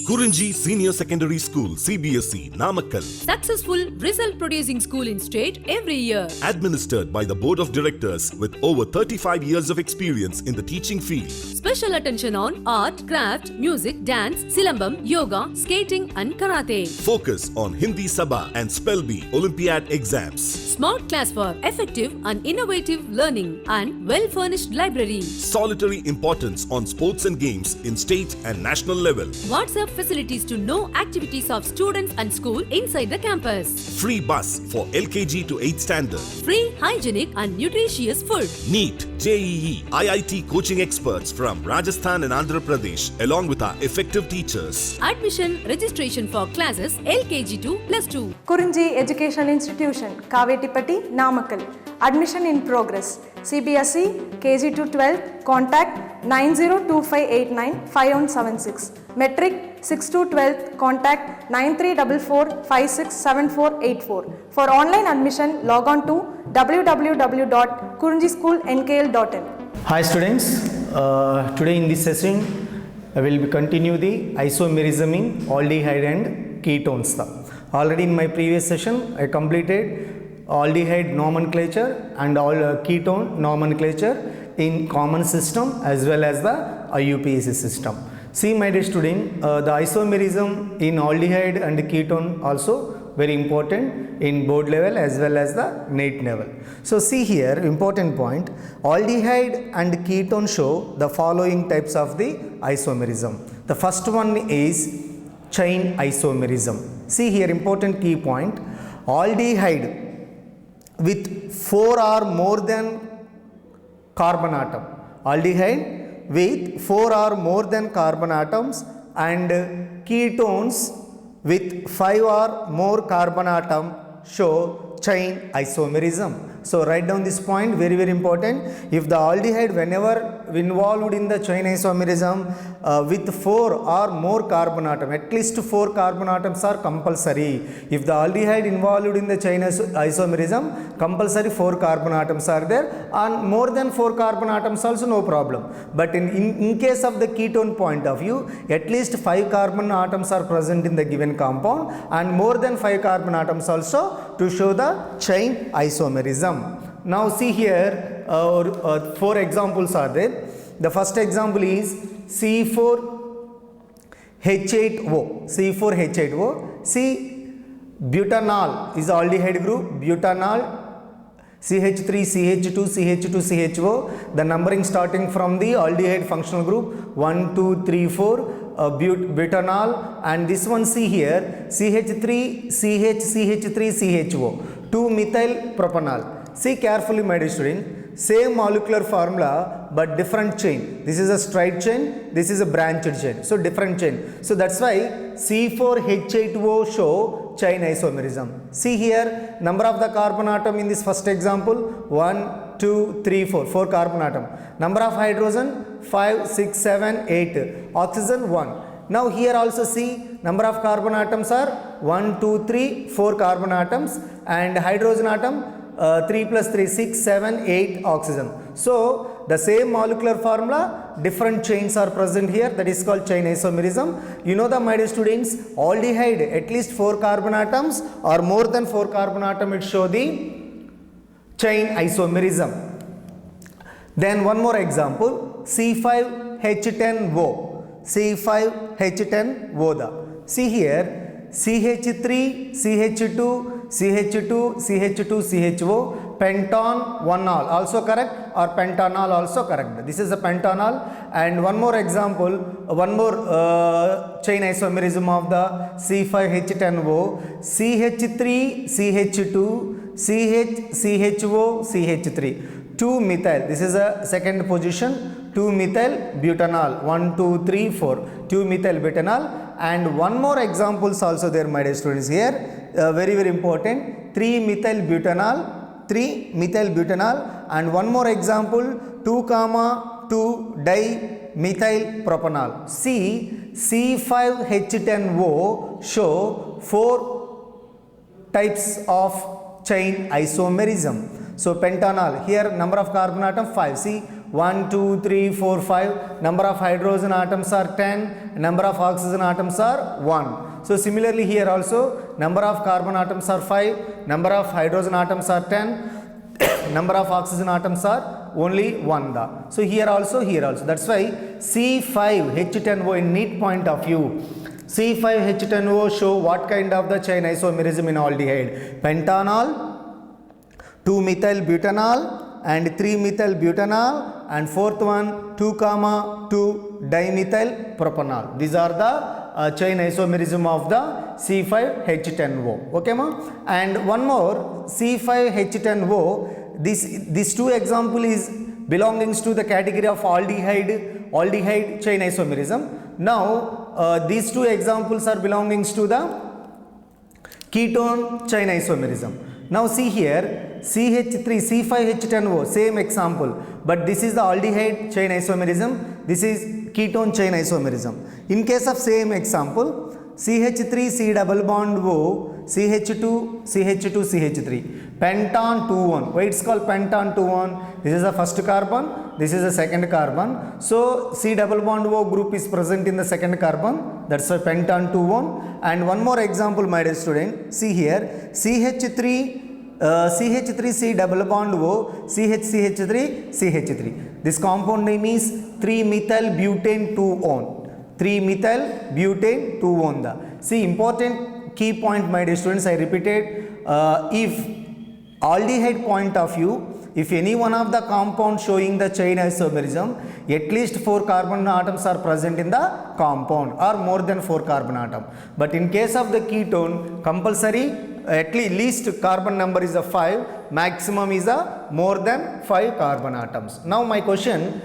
Kurunji Senior Secondary School, CBSE, Namakkal. Successful result producing school in state every year. Administered by the Board of Directors with over 35 years of experience in the teaching field. Special attention on art, craft, music, dance, silambam, yoga, skating and karate. Focus on Hindi Sabha and Spell Bee Olympiad exams. Smart class for effective and innovative learning and well-furnished library. Solitary importance on sports and games in state and national level. WhatsApp facilities to know activities of students and school inside the campus. Free bus for LKG to 8th standard. Free, hygienic and nutritious food. NEET, JEE, IIT coaching experts from Rajasthan and Andhra Pradesh along with our effective teachers. Admission registration for classes LKG to +2. Kurunji Education Institution, Kavetipatti, Namakkal. Admission in progress. CBSE, KG to 12, contact 9025895176. Metric 6 to 12, contact 9344567484. For online admission, log on to www.kurunjischoolnkl.in. Hi students, today in this session I will continue the isomerism in aldehyde and ketones. Already in my previous session I completed aldehyde nomenclature and all ketone nomenclature in common system as well as the IUPAC system. See my dear student, the isomerism in aldehyde and ketone also very important in board level as well as the NEET level. So see here, important point, aldehyde and ketone show the following types of the isomerism. The first one is chain isomerism. See here, important key point, aldehyde with 4 or more than carbon atom, aldehyde with 4 or more than carbon atoms, and ketones with 5 or more carbon atom show chain isomerism. So write down this point, very important. If the aldehyde whenever involved in the chain isomerism with 4 or more carbon atom, at least 4 carbon atoms are compulsory. If the aldehyde involved in the chain isomerism, compulsory 4 carbon atoms are there, and more than 4 carbon atoms also no problem. But in case of the ketone point of view, at least 5 carbon atoms are present in the given compound and more than 5 carbon atoms also to show the chain isomerism. Now see here, 4 examples are there. The first example is C4H8O. C4H8O. See, butanol is aldehyde group. Butanol, CH3, CH2, CH2, CHO. The numbering starting from the aldehyde functional group 1, 2, 3, 4. Butanol, and this one see here CH3, CH, CH3, CHO. 2-methyl propanol. See carefully my dear student, same molecular formula but different chain. This is a straight chain, this is a branched chain. So different chain. So that's why C4H8O show chain isomerism. See here, number of the carbon atom in this first example 1, 2, 3, 4. 4 carbon atom. Number of hydrogen 5, 6, 7, 8. Oxygen 1. Now here also see number of carbon atoms are 1, 2, 3, 4 carbon atoms, and hydrogen atom 3 plus 3, 6, 7, 8 oxygen. So the same molecular formula, different chains are present here, that is called chain isomerism. You know the my dear students, aldehyde at least 4 carbon atoms or more than 4 carbon atom, it show the chain isomerism. Then one more example, C5H10O. C5H10O. See here, CH3, CH2, CH2, CH2, CHO, pentanol, 1-ol also correct, or pentanol also correct. This is a pentanol. And one more example, one more chain isomerism of the C5H10O, CH3, CH2, CH, CHO, CH3. 2-methyl, this is a second position, 2-methyl butanol, 1, 2, 3, 4, 2-methyl butanol. And one more examples also there my dear students here, very important, 3-methyl butanol, 3-methyl butanol, and one more example, 2,2-dimethyl propanol. See, C5H10O show 4 types of chain isomerism. So pentanol, here number of carbon atom 5. See 1, 2, 3, 4, 5. Number of hydrogen atoms are 10. Number of oxygen atoms are 1. So similarly here also number of carbon atoms are 5. Number of hydrogen atoms are 10. Number of oxygen atoms are only 1. So here also. That's why C5H10O in neat point of view. C5H10O show what kind of the chain isomerism in aldehyde? Pentanol, 2-methyl butanol and 3-methyl butanol, and fourth one 2,2 dimethyl propanol. These are the chain isomerism of the C5H10O. Okay ma? And one more C5H10O. This two example is belongings to the category of aldehyde chain isomerism. Now these two examples are belongings to the ketone chain isomerism. Now see here CH3 C5H10O same example, but this is the aldehyde chain isomerism, this is ketone chain isomerism. In case of same example, CH3 C double bond O CH2 CH3 pentan 2,1. Why it's called pentan 2,1? This is the first carbon, this is the second carbon. So C double bond O group is present in the second carbon, that's why pentan 2,1. And one more example, my dear student, see here CH3 C double bond O CH3. This compound name is 3-methyl butane 2-on. 3-methyl butane 2-on. See, important key point, my dear students, I repeated. If aldehyde point of view, if any one of the compounds showing the chain isomerism, at least 4 carbon atoms are present in the compound or more than 4 carbon atom. But in case of the ketone, compulsory at least carbon number is a 5, maximum is a more than 5 carbon atoms. Now my question,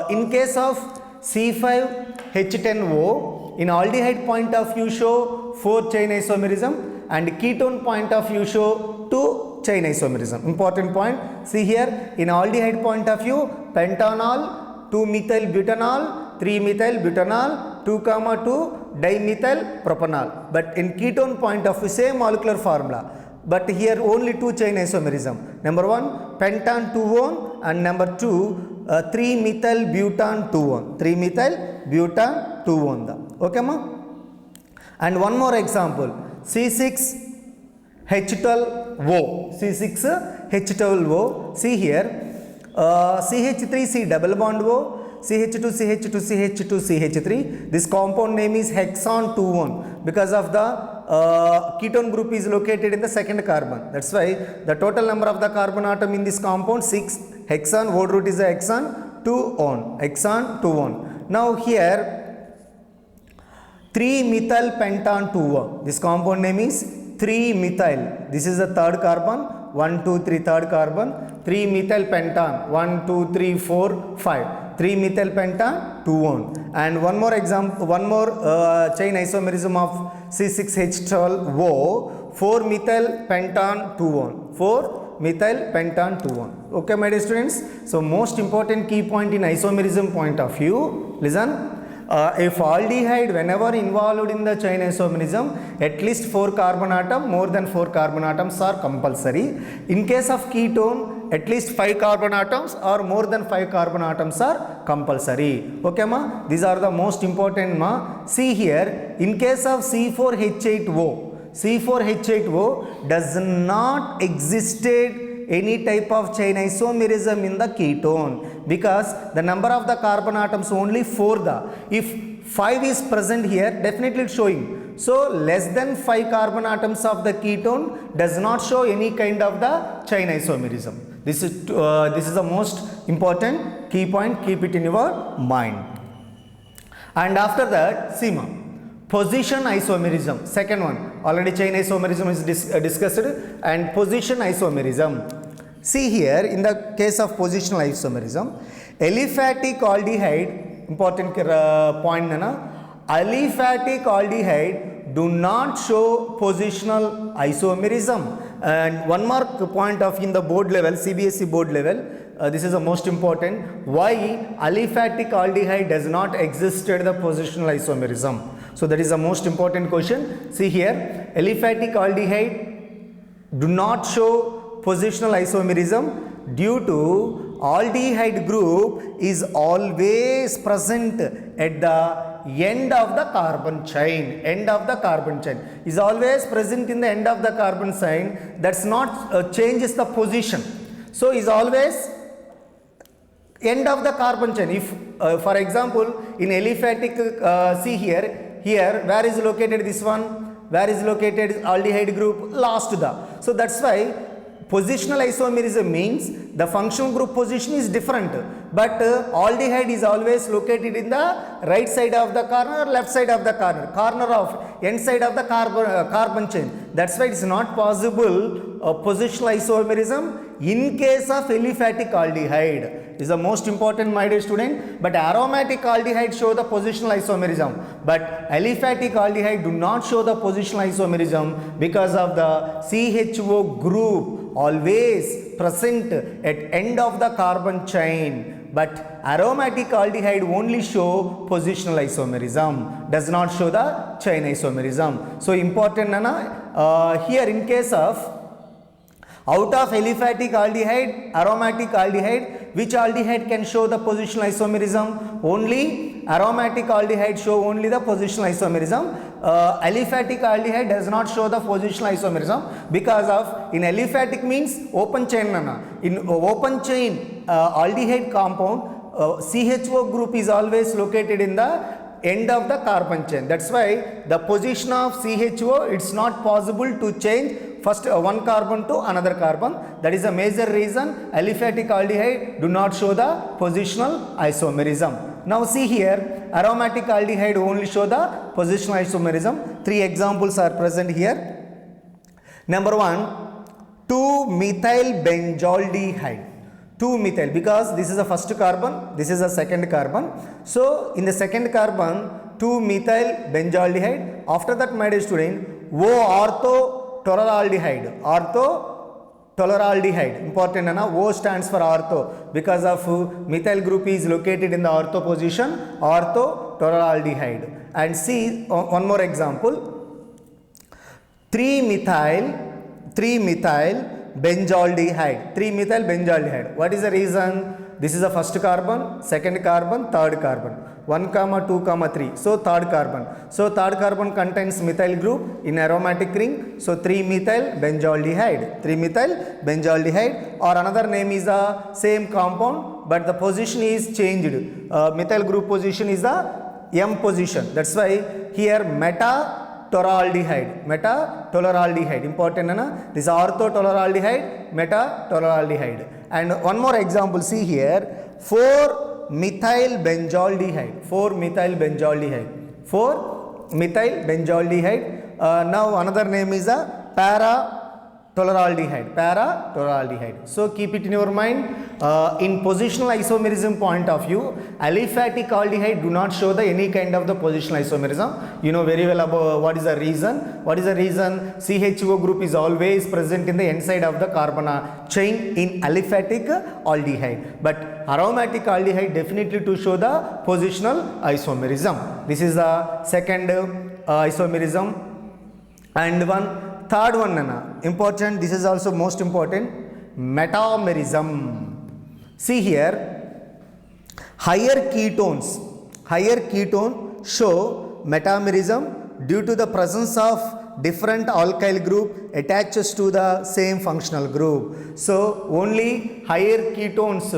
in case of C5H10O, in aldehyde point of view show 4 chain isomerism and ketone point of view show 2 chain isomerism. Important point, see here, in aldehyde point of view, pentanol, 2-methyl butanol, 3-methyl butanol, 2,2 dimethyl propanol. But in ketone point of view, same molecular formula, but here only 2 chain isomerism. Number 1 pentan 2-on and number 2 3-methyl butan 2-on. 3-methyl butan 2-on. Okay ma? And one more example, C6H12O. C6H12O. See here, CH3 C double bond O, CH2. This compound name is hexane 2-on because of the ketone group is located in the second carbon. That's why the total number of the carbon atom in this compound 6. Hexane, word root is a hexane 2-on. Hexane 2-on. Now here 3-methyl pentan 2-on. This compound name is 3-methyl. This is the third carbon. 1, 2, 3 third carbon. 3-methyl pentan 1, 2, 3, 4, 5. 3-methyl pentan 2-on. And one more example, one more chain isomerism of C6H12O, 4-methyl pentan 2-on. 4-methyl pentan 2-on. Okay, my dear students. So most important key point in isomerism point of view, listen. If aldehyde whenever involved in the chain isomerism, at least 4 carbon atom, more than 4 carbon atoms are compulsory. In case of ketone, at least 5 carbon atoms or more than 5 carbon atoms are compulsory. Okay ma? These are the most important ma. See here, in case of C4H8O, C4H8O does not existed any type of chain isomerism in the ketone because the number of the carbon atoms only 4. If 5 is present here, definitely it's showing. So less than 5 carbon atoms of the ketone does not show any kind of the chain isomerism. This is the most important key point. Keep it in your mind. And after that, SEMA. Position isomerism, second one. Already chain isomerism is discussed, and position isomerism. See here, in the case of positional isomerism, aliphatic aldehyde, important point nana, aliphatic aldehyde do not show positional isomerism. And one more point of in the board level, CBSE board level, this is the most important. Why aliphatic aldehyde does not exist at the positional isomerism? So that is the most important question. See here, aliphatic aldehyde do not show positional isomerism due to aldehyde group is always present at the end of the carbon chain. End of the carbon chain is always present in the end of the carbon chain. That's not changes the position. So is always end of the carbon chain. If for example in aliphatic, see here where is located this one, where is located aldehyde group, last the. So that's why positional isomerism means the functional group position is different, but aldehyde is always located in the right side of the corner or left side of the corner of end side of the carbon chain. That's why it's not possible positional isomerism in case of aliphatic aldehyde. Is the most important, my dear student. But aromatic aldehyde show the positional isomerism, but aliphatic aldehyde do not show the positional isomerism because of the CHO group always present at end of the carbon chain. But aromatic aldehyde only show positional isomerism, does not show the chain isomerism. So important, Nana. Here in case of out of aliphatic aldehyde, aromatic aldehyde, which aldehyde can show the positional isomerism? Only aromatic aldehyde show only the positional isomerism. Aliphatic aldehyde does not show the positional isomerism because of, in aliphatic means open chain, nana. In open chain aldehyde compound, CHO group is always located in the end of the carbon chain. That's why the position of CHO, it's not possible to change first one carbon to another carbon. That is a major reason aliphatic aldehyde do not show the positional isomerism. Now see here, aromatic aldehyde only show the positional isomerism. 3 examples are present here. Number 1, 2-methyl benzaldehyde. 2-methyl, because this is the first carbon, this is the second carbon. So in the second carbon, 2-methyl benzaldehyde. After that, my dear student, ortho-toluraldehyde. Ortho-toluraldehyde, important, na? O stands for ortho because of methyl group is located in the ortho position. Ortho-toluraldehyde. And see one more example, 3-methyl benzaldehyde. 3-methyl benzaldehyde. What is the reason? This is the first carbon, second carbon, third carbon. 1, 2, 3. So third carbon. So third carbon contains methyl group in aromatic ring. So 3-methyl benzaldehyde. 3-methyl benzaldehyde, or another name is the same compound, but the position is changed. Methyl group position is the M position. That's why here meta-toluraldehyde, important, na? This ortho-toluraldehyde, meta-toluraldehyde. And one more example, see here, 4-methyl benzaldehyde. 4-methyl benzaldehyde. Now another name is a para-toluraldehyde. So keep it in your mind. In positional isomerism point of view, aliphatic aldehyde do not show the any kind of the positional isomerism. You know very well about what is the reason. CHO group is always present in the end side of the carbon chain in aliphatic aldehyde, but aromatic aldehyde definitely to show the positional isomerism. This is the second isomerism. And third one, nana, important, this is also most important, metamerism. See here, higher ketone show metamerism due to the presence of different alkyl group attaches to the same functional group. So only higher ketones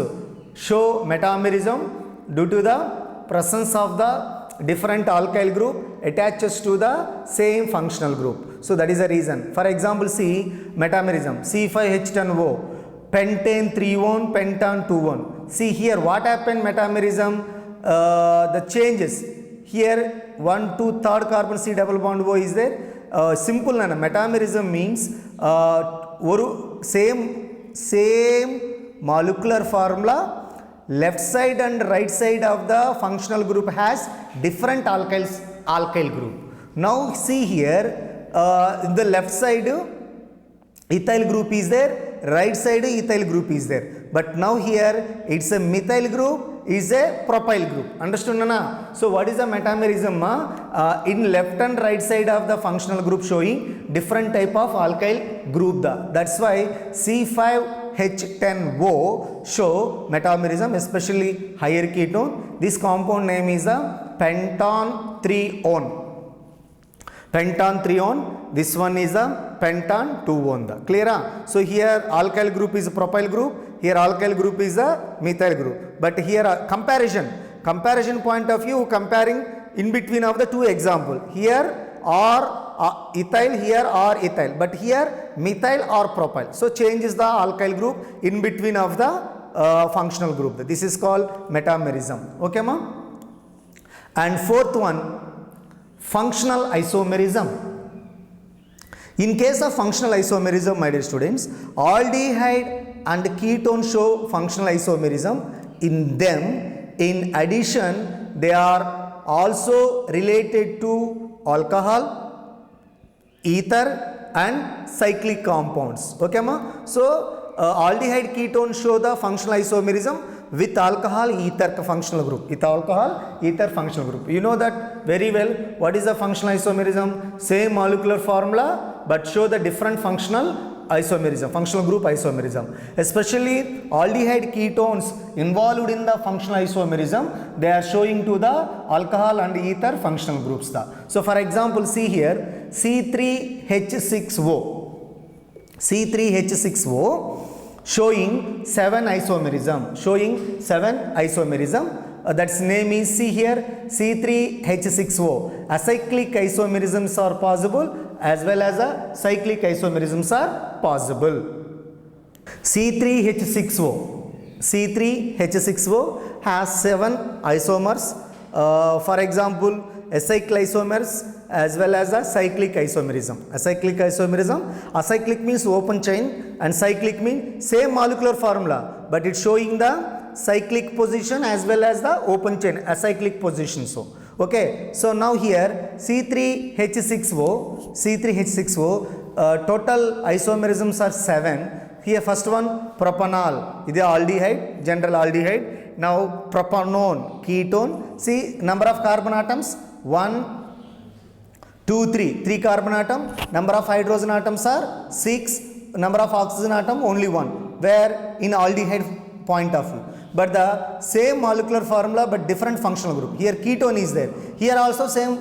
show metamerism due to the presence of the different alkyl group attaches to the same functional group. So that is the reason. For example, see metamerism, C5H10O, pentane 3-one, pentane 2-one. See here what happened metamerism, the changes here 1, 2, third carbon C double bond O is there. Simple, nana. Metamerism means same molecular formula, left side and right side of the functional group has different alkyl group. Now see here, in the left side ethyl group is there, right side ethyl group is there, but now here it's a methyl group is a propyl group. Understood, nana? So what is the metamerism? In left and right side of the functional group showing different type of alkyl group. That's why C5 H10O show metamerism, especially higher ketone. This compound name is the pentan 3-one. Pentan 3-one. This one is the pentan 2-one. Clear? So here alkyl group is propyl group. Here alkyl group is a methyl group. But here comparison point of view, comparing in between of the two example. Here or ethyl, here or ethyl, but here methyl or propyl. So changes the alkyl group in between of the functional group. This is called metamerism. Okay, ma? And fourth one, functional isomerism. In case of functional isomerism, my dear students, aldehyde and ketone show functional isomerism. In them, in addition, they are also related to alcohol, ether and cyclic compounds. Okay, ma? So aldehyde ketone show the functional isomerism with alcohol ether functional group. With alcohol ether functional group. You know that very well. What is the functional isomerism? Same molecular formula but show the different functional isomerism, functional group isomerism. Especially aldehyde ketones involved in the functional isomerism, they are showing to the alcohol and ether functional groups. So for example, see here C3H6O. C3H6O showing 7 isomerism. That's name is, see here, C3H6O. Acyclic isomerisms are possible as well as cyclic isomerisms are possible. C3H6O has 7 isomers. For example, acyclic isomers as well as cyclic isomerism. Acyclic means open chain and cyclic means same molecular formula but it's showing the cyclic position as well as the open chain acyclic position. So okay, so now here C3H6O total isomerisms are 7. Here first one propanol, this is aldehyde, general aldehyde. Now propanone, ketone. See number of carbon atoms 1, 2, 3 carbon atom. Number of hydrogen atoms are 6. Number of oxygen atom only 1. Where in aldehyde point of view. But the same molecular formula but different functional group. Here ketone is there. Here also same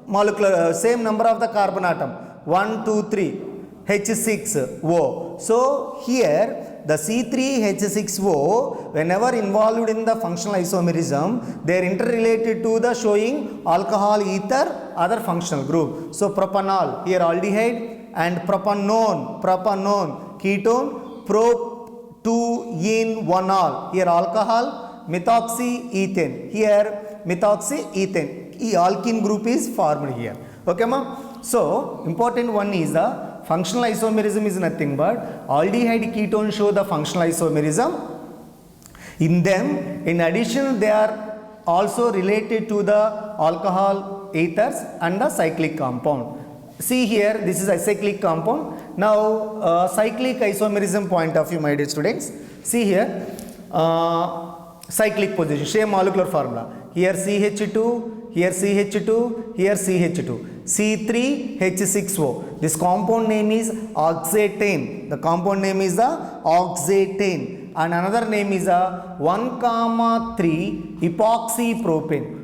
molecular, same number of the carbon atom. 1, 2, 3, H6O. So here the C3H6O, whenever involved in the functional isomerism, they are interrelated to the showing alcohol, ether, other functional group. So propanol, here aldehyde, and propanone, ketone, pro-2-in-1-ol, here alcohol, methoxyethane, here methoxyethane, alkene group is formed here. Okay, ma? So important one is the functional isomerism is nothing but aldehyde ketone show the functional isomerism. In them, in addition, they are also related to the alcohol, ethers and the cyclic compound. See here, this is a cyclic compound. Now, cyclic isomerism point of view, my dear students. See here, cyclic position, same molecular formula. Here CH2, here CH2, here CH2. C3H6O. This compound name is oxetane. The compound name is the oxetane. And another name is a 1,3 epoxy propane.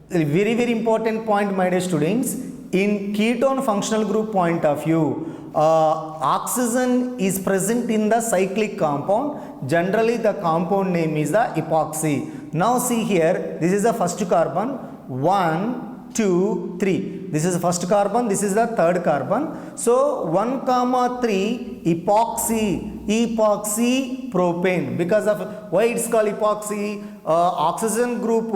Very, very important point, my dear students. In ketone functional group point of view, oxygen is present in the cyclic compound. Generally, the compound name is the epoxy. Now see here, this is the first carbon. 1, 2, 3. This is the first carbon, this is the third carbon. So 1,3 epoxy propane. Because of why it's called epoxy, oxygen group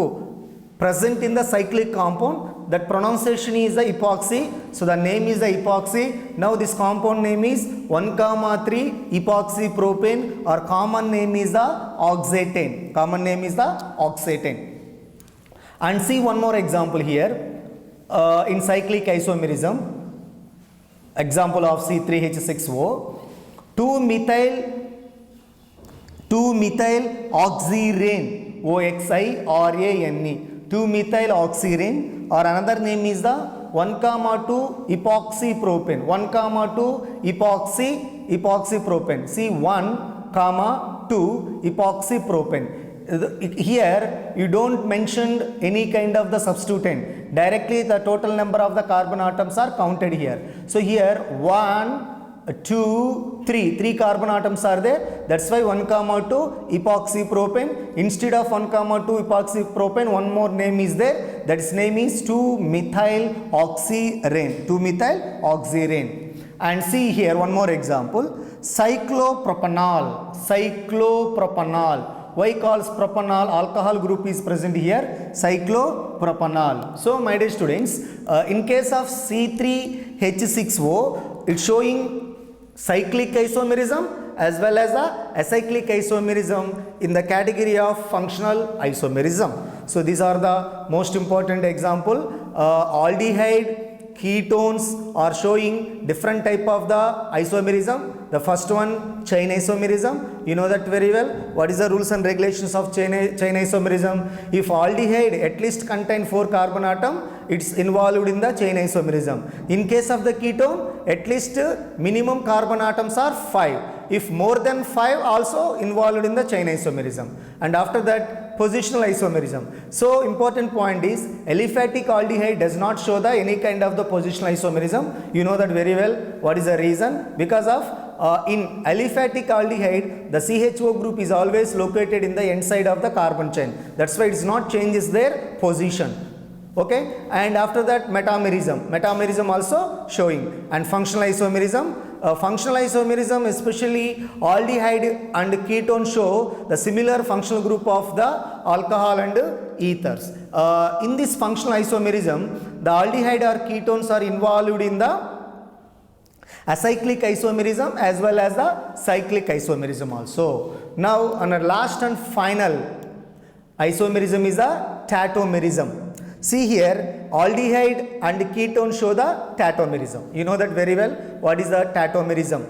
present in the cyclic compound, that pronunciation is the epoxy. So the name is the epoxy. Now this compound name is 1,3 epoxy propane, or common name is the oxetane. And see one more example here. In cyclic isomerism, example of C3H6O, 2-methyl oxyrane, OXIRANE, 2-methyl oxyrane, or another name is the 1,2 epoxy propane, 1,2 epoxy propane. See 1, comma 2 epoxypropane. Here you don't mention any kind of the substituent, directly the total number of the carbon atoms are counted here. So here 1 2 3 carbon atoms are there, that's why 1 comma 2 epoxypropane. Instead of 1 comma 2 epoxypropane, one more name is there, that its name is 2-methyl oxyrane, 2-methyl oxyrane. And see here one more example, cyclopropanol. Why calls propanol? Alcohol group is present here, cyclopropanol. So my dear students, in case of C3H6O, it's showing cyclic isomerism as well as a acyclic isomerism in the category of functional isomerism. So these are the most important example. Aldehyde ketones are showing different type of the isomerism. The first one, chain isomerism, you know that very well. What is the rules and regulations of chain isomerism? If aldehyde at least contain 4 carbon atom, it's involved in the chain isomerism. In case of the ketone, at least minimum carbon atoms are 5. If more than 5, also involved in the chain isomerism. And after that, positional isomerism. So important point is, aliphatic aldehyde does not show the any kind of the positional isomerism. You know that very well. What is the reason? Because of in aliphatic aldehyde, the CHO group is always located in the end side of the carbon chain. That's why it's not changes their position. Okay, and after that metamerism also showing, and functional isomerism. Functional isomerism, especially aldehyde and ketone, show the similar functional group of the alcohol and ethers. In this functional isomerism, the aldehyde or ketones are involved in the acyclic isomerism as well as the cyclic isomerism also. Now, our last and final isomerism is the tautomerism. See here, aldehyde and ketone show the tautomerism. You know that very well. What is the tautomerism?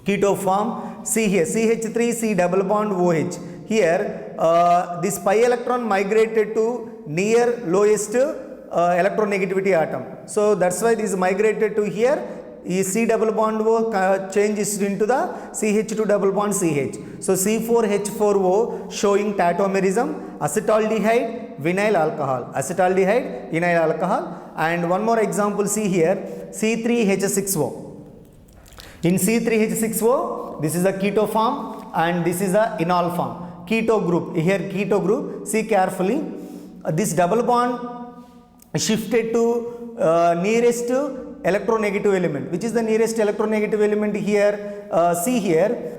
Keto form. See here, CH3 C double bond OH. Here, this pi electron migrated to near lowest electronegativity atom. So that's why this migrated to here. C double bond O changes into the CH2 double bond CH. So C4H4O showing tautomerism, acetaldehyde, vinyl alcohol, and one more example, see here, C3H6O. In C3H6O, this is a keto form and this is a enol form. Keto group, here keto group, see carefully, this double bond shifted to nearest electronegative element. Which is the nearest electronegative element here? See here,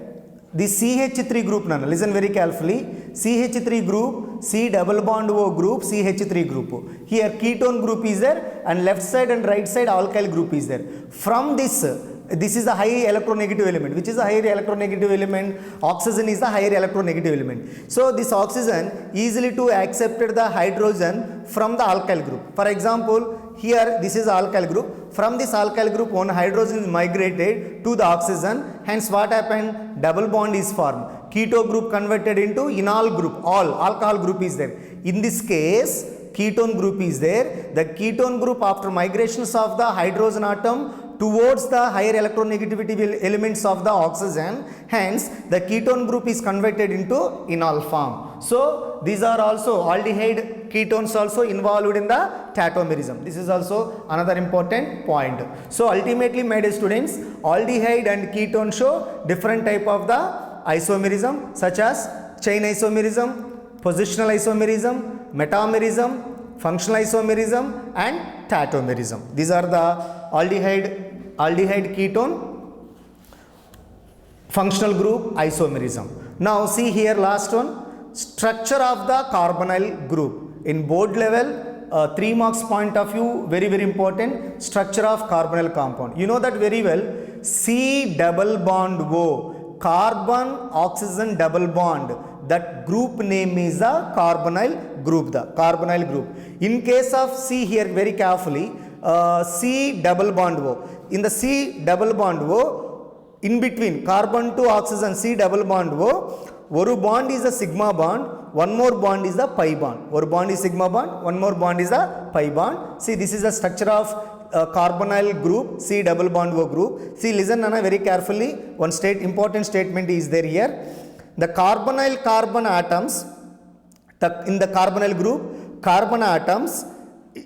the CH3 group, listen very carefully, CH3 group, C double bond O group, CH3 group. Here ketone group is there, and left side and right side alkyl group is there. From this is a high electronegative element. Which is a higher electronegative element? Oxygen is the higher electronegative element. So this oxygen easily to accepted the hydrogen from the alkyl group. For example, here this is alkyl group. From this alkyl group, one hydrogen is migrated to the oxygen. Hence what happened? Double bond is formed. Keto group converted into enol group. All alcohol group is there. In this case, ketone group is there. The ketone group, after migrations of the hydrogen atom towards the higher electronegativity elements of the oxygen, hence the ketone group is converted into enol form. So these are also aldehyde ketones also involved in the tautomerism. This is also another important point. So ultimately, my dear students, aldehyde and ketone show different type of the isomerism, such as chain isomerism, positional isomerism, metamerism, functional isomerism, and tautomerism. These are the aldehyde ketone functional group isomerism. Now see here, last one, structure of the carbonyl group. In board level, 3 marks point of view, very important, structure of carbonyl compound. You know that very well. C double bond O, carbon oxygen double bond, that group name is the carbonyl group. In case of C here, very carefully, C double bond O. In the C double bond O, in between carbon to oxygen C double bond O, one bond is a sigma bond, one more bond is the pi bond. One bond is sigma bond, one more bond is the pi bond. See, this is the structure of carbonyl group, C double bond O group. See, listen Nana very carefully. One important statement is there here. The carbonyl carbon atoms, in the carbonyl group, carbon atoms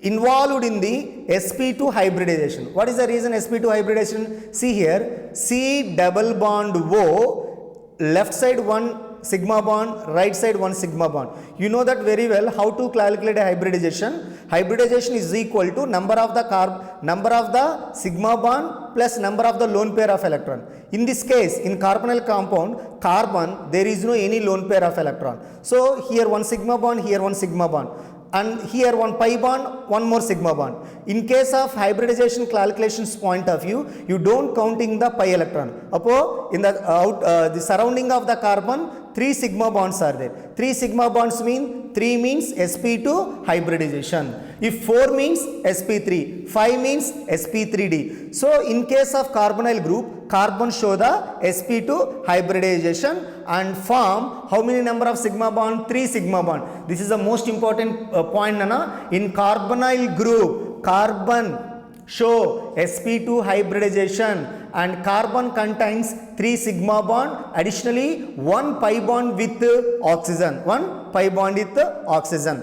involved in the sp2 hybridization. What is the reason sp2 hybridization? See here, C double bond O, left side one sigma bond, right side one sigma bond. You know that very well. How to calculate a hybridization? Hybridization is equal to number of the sigma bond plus number of the lone pair of electron. In this case, in carbonyl compound, carbon, there is no any lone pair of electron. So here one sigma bond, here one sigma bond, and here one pi bond, one more sigma bond. In case of hybridization calculations point of view, you don't counting the pi electron. Apo in the surrounding of the carbon, 3 sigma bonds are there. 3 sigma bonds mean 3 means sp2 hybridization. If 4 means sp3, 5 means sp3d. So in case of carbonyl group, carbon show the sp2 hybridization and form how many number of sigma bond? 3 sigma bond. This is the most important point, Nana. In carbonyl group, carbon show sp2 hybridization and carbon contains 3 sigma bond, additionally 1 pi bond with oxygen. 1 pi bond with oxygen.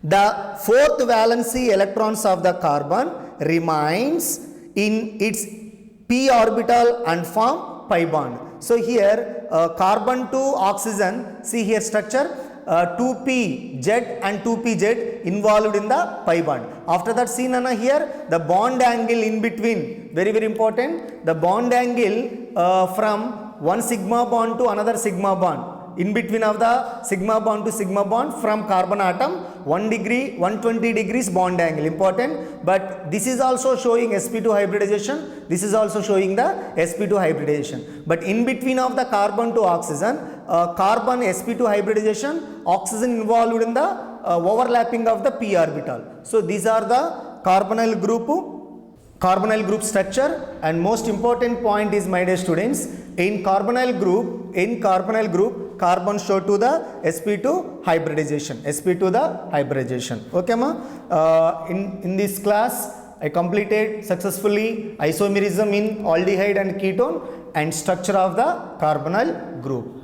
The fourth valency electrons of the carbon remains in its p orbital and form pi bond. So here carbon to oxygen, see here structure, 2pz and 2pz involved in the pi bond. After that, see Nana here, the bond angle in between, very important, the bond angle from one sigma bond to another sigma bond, in between of the sigma bond to sigma bond from carbon atom, 1 degree, 120 degrees bond angle, important. But this is also showing sp2 hybridization, this is also showing the sp2 hybridization. But in between of the carbon to oxygen, carbon sp2 hybridization, oxygen involved in the overlapping of the p orbital. So these are the carbonyl group structure. And most important point is, my dear students, in carbonyl group, carbon show to the sp2 hybridization, okay ma? In this class I completed successfully isomerism in aldehyde and ketone and structure of the carbonyl group.